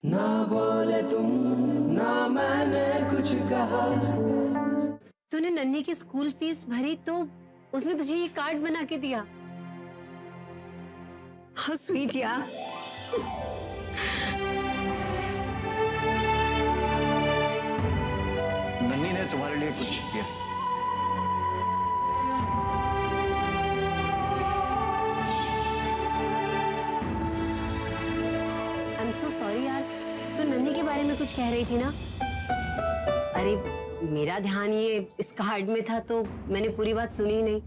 ना बोले तुम, ना मैंने कुछ कहा। तूने नन्ही की स्कूल फीस भरी तो उसने तुझे ये कार्ड बना के दिया। हाउ स्वीट यार। नन्ही ने तुम्हारे लिए कुछ किया? आई एम सो सॉरी यार, तू नन्ही के बारे में कुछ कह रही थी ना। अरे मेरा ध्यान ये इस कार्ड में था तो मैंने पूरी बात सुनी ही नहीं।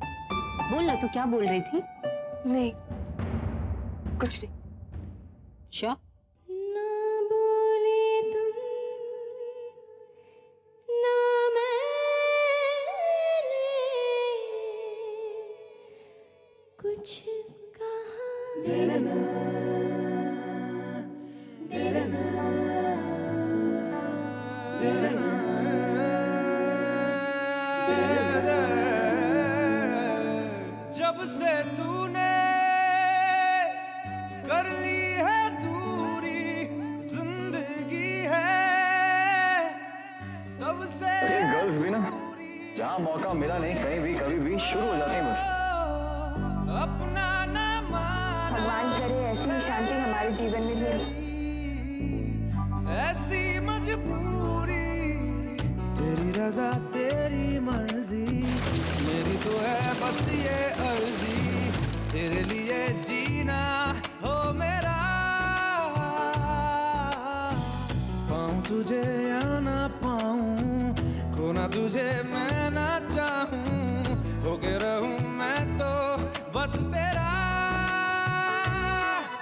बोल ना, तू क्या बोल रही थी? नहीं कुछ नहीं। अच्छा, ना बोले तुम, ना मैंने कुछ जब से तूने कर ली है दूरी, जिंदगी है तब से। ये गर्ल्स भी ना जहाँ मौका मिला नहीं कहीं भी कभी भी शुरू हो जाती हैं बस। अपना ना माना, भगवान करे ऐसी ही शांति हमारे जीवन में भी हो। ऐसी मजबूरी, तेरी रजा तेरी मर्जी, मेरी तो है बस ये अर्जी, तेरे लिए जीना हो मेरा। पाऊं तुझे या ना पाऊं, खोना तुझे मैं ना चाहूं, होके रहूं मैं तो बस तेरा।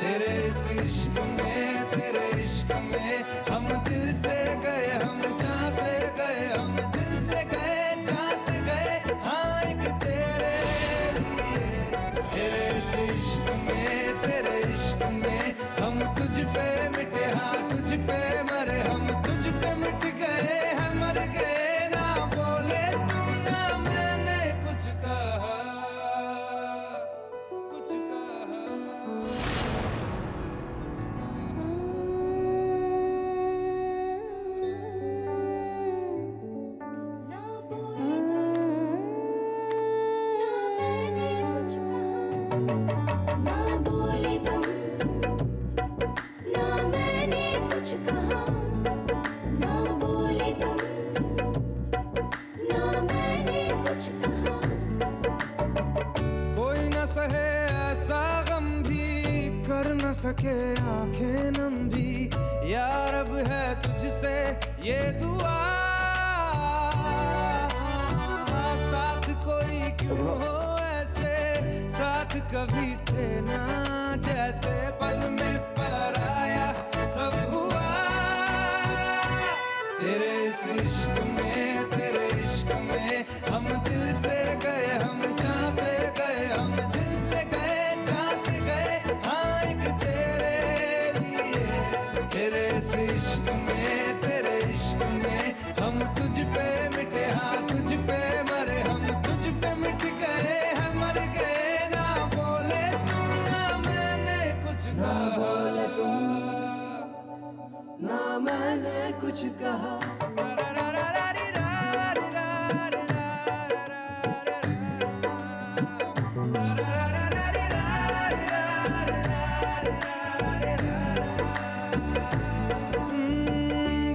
तेरे इस इश्क में, तेरे इश्क में हम दिल से गए, हम जहाँ से गए, हम दिल से गए जहाँ से गए। हाँ एक तेरे लिए, तेरे इस इश्क में, तेरे इश्क में हम तुझ पे मिटे, हाँ तुझ पे मरे, हम तुझ पे मिट गए हैं, मर गए। ना बोले तू, ना मैंने कुछ कहा, कुछ कहा। ना बोले तुम, ना मैंने कुछ कहा। ना बोले तुम, ना मैंने कुछ कहा। कोई न सहे ऐसा गम भी, कर न सके आंखें नम भी, यार अब है तुझसे ये दुआ। साथ कोई क्यों हो ऐसे, साथ कभी थे ना जैसे, पल में पराया सब हुआ। तेरे इस इश्क में, तेरे इश्क में हम दिल से गए, हम जहाँ से गए, हम दिल से गए जहाँ से गए। हाँ एक तेरे लिए, तेरे इस इश्क में, तेरे इश्क में हम तुझ पे मिटे, हाँ तुझ पे मरे, हम तुझ पे मिट गए हैं, मर गए। ना बोले तू, ना मैंने कुछ कहा, ना बोले तुम, ना मैंने कुछ कहा।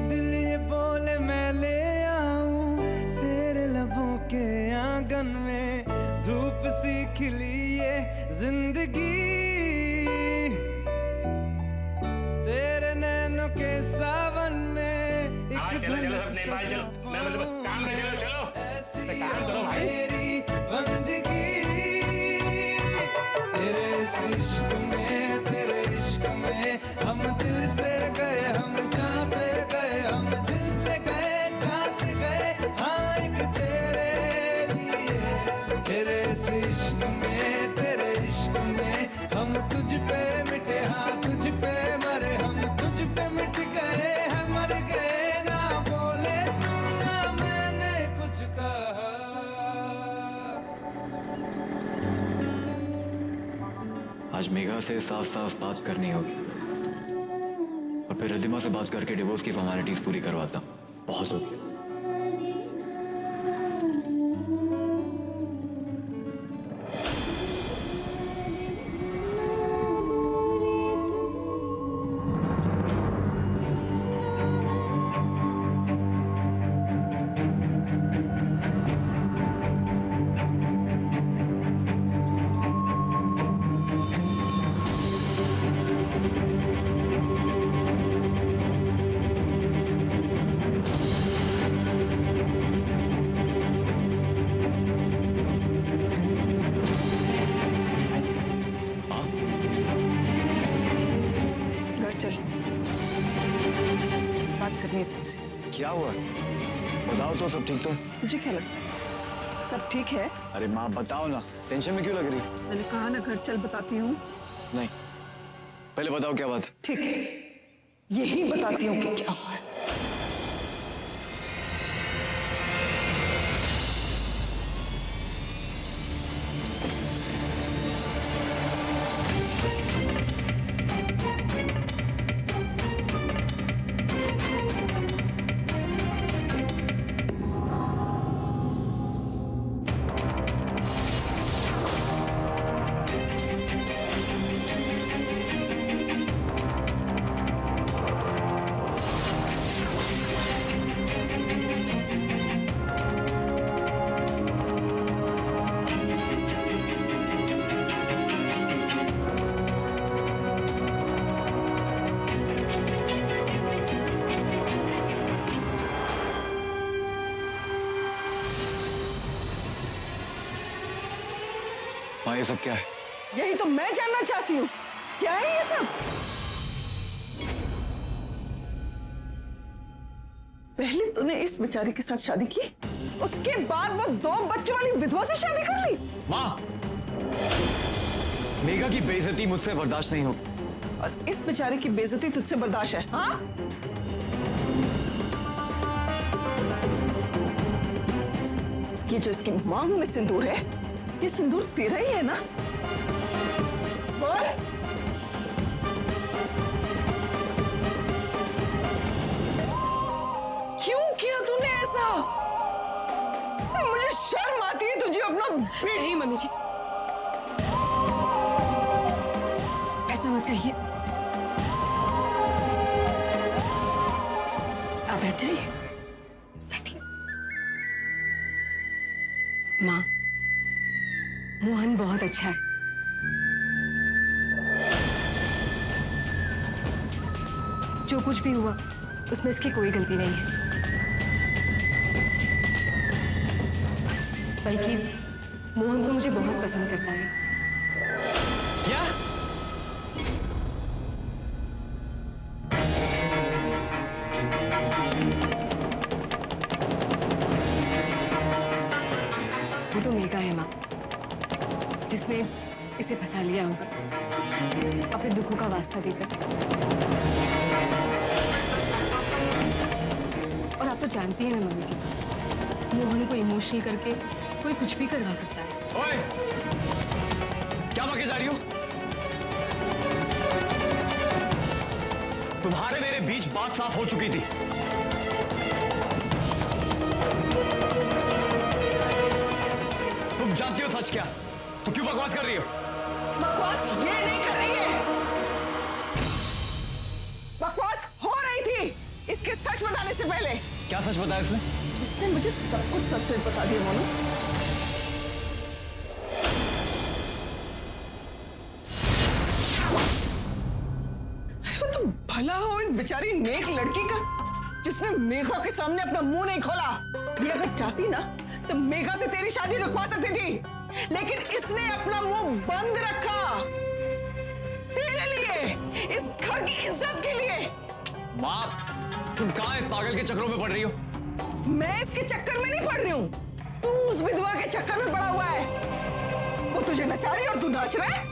दिल ये बोले मैं ले आऊं तेरे लबों के आंगन में, धूप सी खिली ये जिंदगी, तेरे नैनों के सावन में एक ऐसी मेरी बंदगी। तेरे इस इश्क में, तेरे इश्क में हम दिल से गए, हम जहाँ से गए, हम दिल से गए जहाँ से गए। हाँ एक तेरे लिए, तेरे इस इश्क में, तेरे इश्क में हम तुझ पे मिटे, हाँ तुझ पे मरे, हम तुझ पे मिट गए हैं, मर गए। ना बोले तू, ना मैंने कुछ कहा। आज मेघा से साफ साफ बात करनी होगी और फिर रिद्धिमा से बात करके डिवोर्स की फॉर्मेलिटीज पूरी करवाता हूँ। बहुत हो गया। चल, बात करनी है तुझसे। क्या हुआ? बताओ तो, सब ठीक तो है? तुझे क्या लगता है सब ठीक है? अरे माँ बताओ ना, टेंशन में क्यों लग रही? मैंने कहा ना घर चल, बताती हूँ। नहीं, पहले बताओ क्या बात है। ठीक है, यही बताती हूँ कि क्या हुआ है। माँ ये सब क्या है? यही तो मैं जानना चाहती हूँ, क्या है ये सब? पहले तूने इस बेचारी के साथ शादी की, उसके बाद वो 2 बच्चों वाली विधवा से शादी कर ली। माँ, मेघा की बेइज्जती मुझसे बर्दाश्त नहीं होगी। और इस बेचारे की बेइज्जती तुझसे बर्दाश्त है? हाँ? ये जो इसकी मांग में सिंदूर है, ये सिंदूर तेरा ही है ना? बोल। क्यों किया तूने ऐसा? मुझे शर्म आती है तुझे अपना नहीं मम्मी जी, ऐसा मत कहिए। आप बैठ जाइए, बैठिए। माँ, मोहन बहुत अच्छा है। जो कुछ भी हुआ उसमें इसकी कोई गलती नहीं है, बल्कि मोहन को मुझे बहुत पसंद करता है। क्या? वो तो मेघा है माँ, जिसने इसे फंसा लिया होगा अपने दुखों का वास्ता देकर। और आप तो जानती हैं ना मम्मी जी, मोहन को इमोशनल करके कोई कुछ भी करवा सकता है। ओए, क्या बके जा रही हो? तुम्हारे मेरे बीच बात साफ हो चुकी थी। तुम जानती हो सच क्या, तो क्यों बकवास कर रही हो? बकवास ये नहीं कर रही है, बकवास हो रही थी इसके सच बताने से पहले। क्या सच बताया इसने? इसने मुझे सब कुछ सच सच बता दिया मोनू। अरे तो भला हो इस बेचारी नेक लड़की का, जिसने मेघा के सामने अपना मुंह नहीं खोला। ये अगर चाहती ना तो मेघा से तेरी शादी रुकवा सकती थी, लेकिन इसने अपना मुंह बंद रखा तेरे लिए, इस घर की इज्जत के लिए। माँ, तुम कहाँ इस पागल के चक्रों में पड़ रही हो? मैं इसके चक्कर में नहीं पड़ रही हूँ, तू उस विधवा के चक्कर में पड़ा हुआ है। वो तुझे नचा रही है और तू नाच रहा है।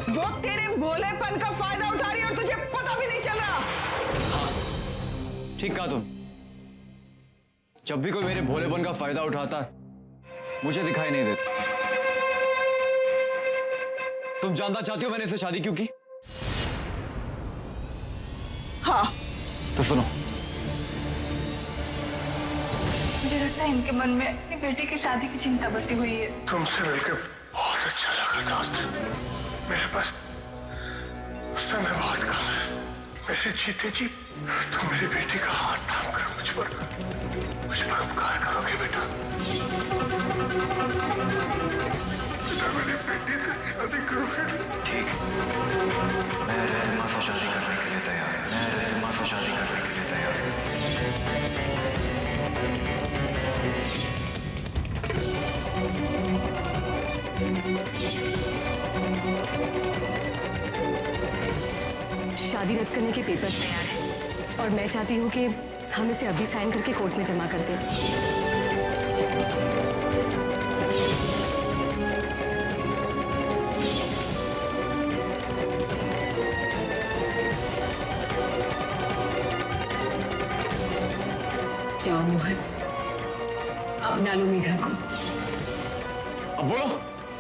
वो तेरे भोलेपन का फायदा उठा रही है और तुझे पता भी नहीं चल रहा। ठीक कहा तुम। जब भी कोई मेरे भोलेपन का फायदा उठाता है, मुझे दिखाई नहीं देते। तुम जानना चाहती हो मैंने इससे शादी क्यों की? हाँ, तो सुनो, मुझे लगता है इनके मन में अपनी बेटी की शादी की चिंता बसी हुई है। तुमसे मिलकर बहुत अच्छा लगा दोस्त। मेरे पास समय बहुत कम है। मेरे जीते जी तुम मेरी बेटी का हाथ थाम कर मुझ पर उपकार करोगे बेटा। बेटा मेरी बेटी से शादी करोगे? ठीक है, मैं रहमा से शादी करने के लिए तैयार हूं। मैं रहमा से शादी करने के लिए तैयार हूं। शादी रद्द करने के पेपर्स तैयार हैं और मैं चाहती हूँ कि हम इसे अभी साइन करके कोर्ट में जमा कर दें। जाओ मोहन, अपना लो मेघा को। अब बोलो,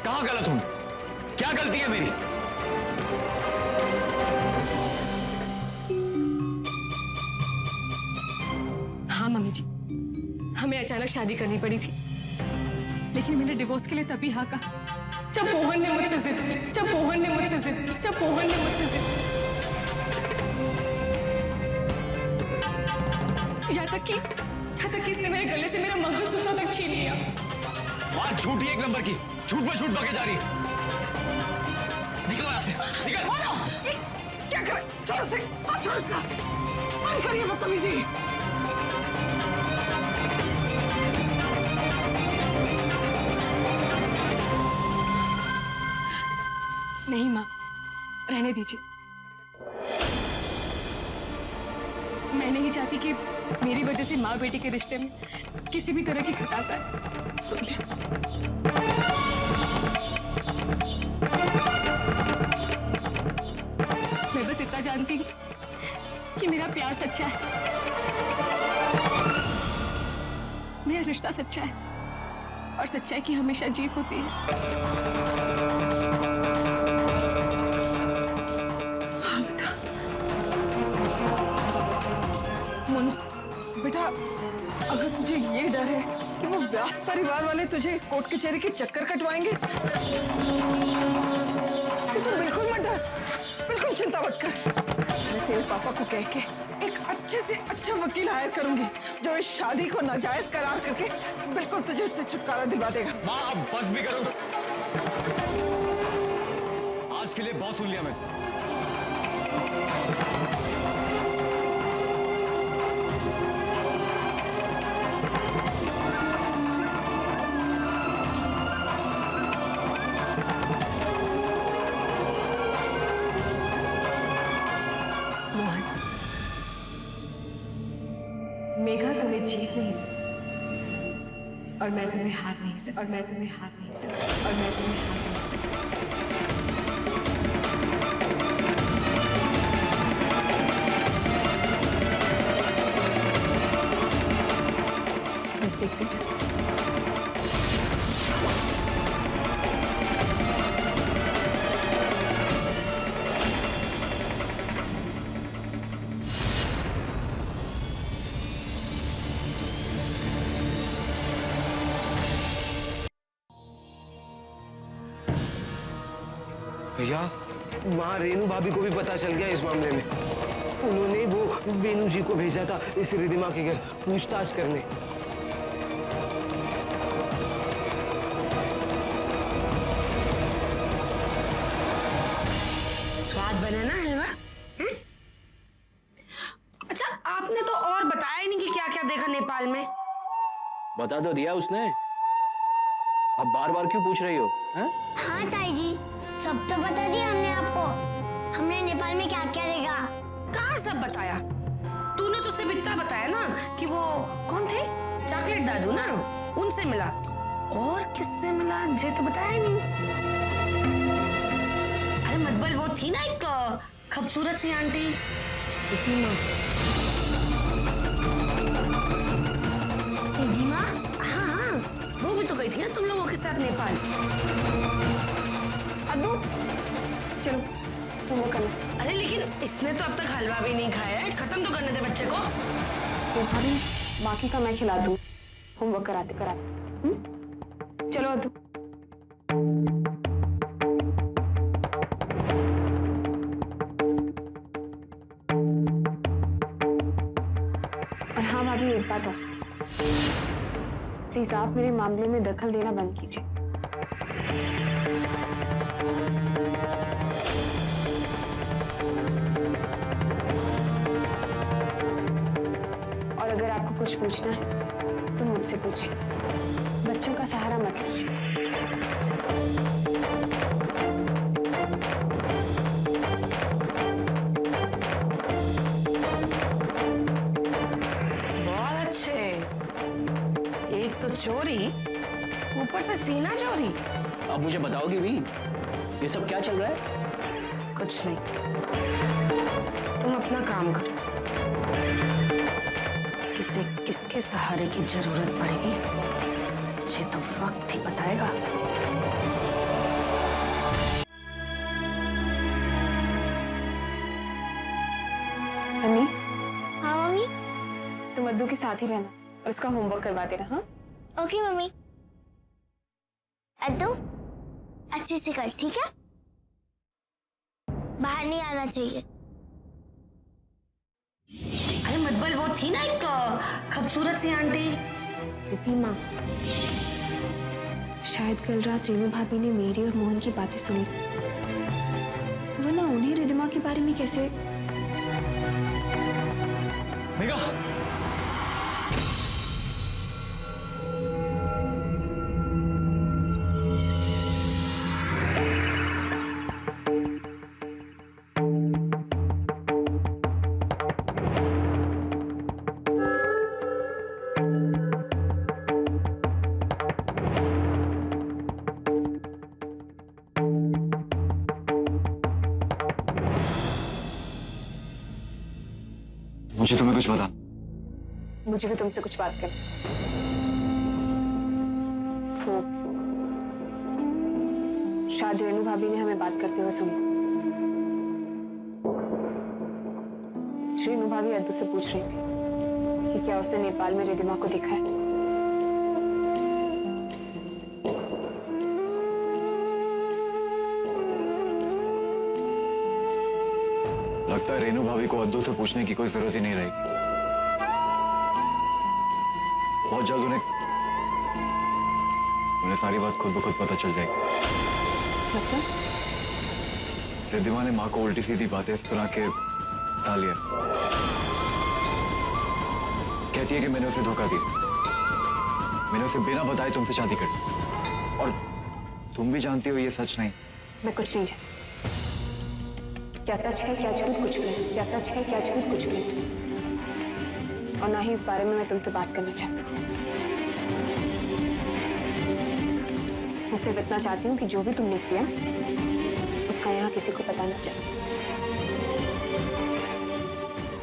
कहां गलत हूं? क्या गलती है मेरी? हाँ मम्मी जी, हमें अचानक शादी करनी पड़ी थी, लेकिन मैंने डिवोर्स के लिए तभी हाँ कहा जब मोहन ने मुझसे जिद की, जब मोहन ने मुझसे जिद की, जब मोहन ने मुझसे जिद की। यहाँ तक कि इसने मेरे गले से मेरा मंगलसूत्र तक छीन लिया। बात झूठी एक नंबर की, झूठ पे झूठ बके जा रही है। निकलो यहाँ से, निकल। क्या कर? छोड़ से, आप छोड़ इसका। बंद करिए बदतमीजी। नहीं माँ, रहने दीजिए। मैं नहीं चाहती कि मेरी वजह से माँ बेटी के रिश्ते में किसी भी तरह की खटास आए। सुन ले, मैं बस इतना जानती हूँ कि मेरा प्यार सच्चा है, मेरा रिश्ता सच्चा है और सच्चाई की हमेशा जीत होती है। बेटा, अगर तुझे ये डर है कि वो व्यास परिवार वाले तुझे कोर्ट कचहरी के चक्कर कटवाएंगे तो तू बिल्कुल मत डर, बिल्कुल चिंता मत कर। मैं तेरे पापा को कह के एक अच्छे से अच्छा वकील हायर करूंगी जो इस शादी को नाजायज करार करके बिल्कुल तुझे इससे छुटकारा दिलवा देगा। माँ अब बस भी करो, आज के लिए बहुत सुन लिया मैं। मेघा तुम्हें जीत नहीं सकती और मैं तुम्हें हार नहीं सकती, और मैं तुम्हें हार नहीं सकती, और मैं तुम्हें हार नहीं सकती। बस देखते जाओ। भैया, वहाँ रेनू भाभी को भी पता चल गया इस मामले में। उन्होंने वो वेनू जी को भेजा था इस रिधिमा के घर पूछताछ करने। स्वाद बनाना है हलवा? अच्छा, आपने तो और बताया ही नहीं कि क्या क्या देखा नेपाल में। बता तो दिया उसने, अब बार बार क्यों पूछ रही हो? हैं? हाँ ताई जी, सब तो बता दिया हमने आपको। हमने नेपाल में क्या क्या देखा। कहाँ सब बताया? तूने तो सिर्फ इतना बताया ना कि वो कौन थे, चॉकलेट दादू ना, उनसे मिला। और किससे मिला मुझे तो बताया ही नहीं। अरे मतबल वो थी ना एक खूबसूरत सी आंटी, रिधिमा। रिधिमा? हाँ हाँ, वो भी तो गई थी थी ना तुम लोगों के साथ नेपाल। अद्दू चलो होमवर्क कर लो। अरे लेकिन इसने तो अब तक हलवा भी नहीं खाया है, खत्म तो करने दे बच्चे को। तो भाभी बाकी का मैं खिला दूँ, होमवर्क कराते कराते। चलो अद्दू। और हाँ भाभी एक बात और, प्लीज आप मेरे मामले में दखल देना बंद कीजिए। और अगर आपको कुछ पूछना है तो मुझसे पूछिए, बच्चों का सहारा मत लीजिए। बहुत अच्छे, एक तो चोरी, ऊपर से सीना चोरी। अब मुझे बताओगे भी ये सब क्या चल रहा है? कुछ नहीं, तुम अपना काम करो। किसे किसके सहारे की जरूरत पड़ेगी ये तो वक्त ही बताएगा। अन्नी, हाँ मम्मी। तुम अद्दू के साथ ही रहना और उसका होमवर्क करवा देना। हाँ ओके मम्मी। अद्दू अच्छे से कर, ठीक है? बाहर नहीं आना चाहिए। अरे मतबल वो थी ना एक खूबसूरत सी आंटी रितिमा। शायद कल रात रेणु भाभी ने मेरी और मोहन की बातें सुनी, वरना उन्हें रिदिमा के बारे में कैसे। मेघा, मुझे तुम्हें कुछ बता। मुझे भी तुमसे कुछ बात करनी। वो शायद रेणु भाभी ने हमें बात करते हुए सुनी। रेणु भाभी अद्दू से पूछ रही थी कि क्या उसने नेपाल में रिदिमा को देखा है। लगता है रेणु भाभी को अद्दू से पूछने की कोई जरूरत ही नहीं रहेगी। बहुत जल्द उन्हें सारी बात खुद ब खुद पता चल जाएगी। मतलब रिद्धिमा ने माँ को उल्टी सीधी बातें इस तरह के बता लिया। कहती है कि मैंने उसे धोखा दिया, मैंने उसे बिना बताए तुमसे शादी कर दी, और तुम भी जानती हो ये सच नहीं। मैं कुछ नहीं जानती। क्या सच है क्या झूठ कुछ भी नहीं, क्या सच है क्या झूठ कुछ भी नहीं, और ना ही इस बारे में मैं तुमसे बात करना चाहती हूँ। मैं सिर्फ इतना चाहती हूँ कि जो भी तुमने किया उसका यहाँ किसी को पता न चले,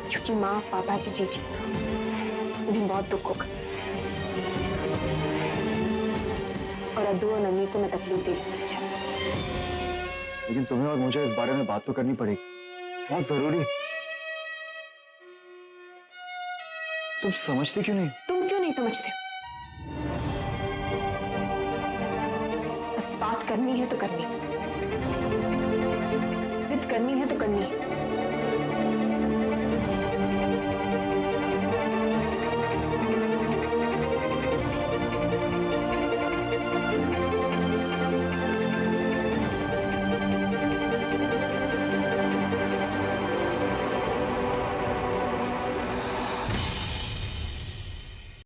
क्योंकि माँ पापा जी जीजी उन्हें बहुत दुख होगा, और अद्दू और नन्ही को मैं तकलीफ देना चाहती। लेकिन तुम्हें और मुझे इस बारे में बात तो करनी पड़ेगी, बहुत जरूरी। तुम समझती क्यों नहीं? तुम क्यों नहीं समझते? बस बात करनी है तो करनी, जिद करनी है तो करनी है।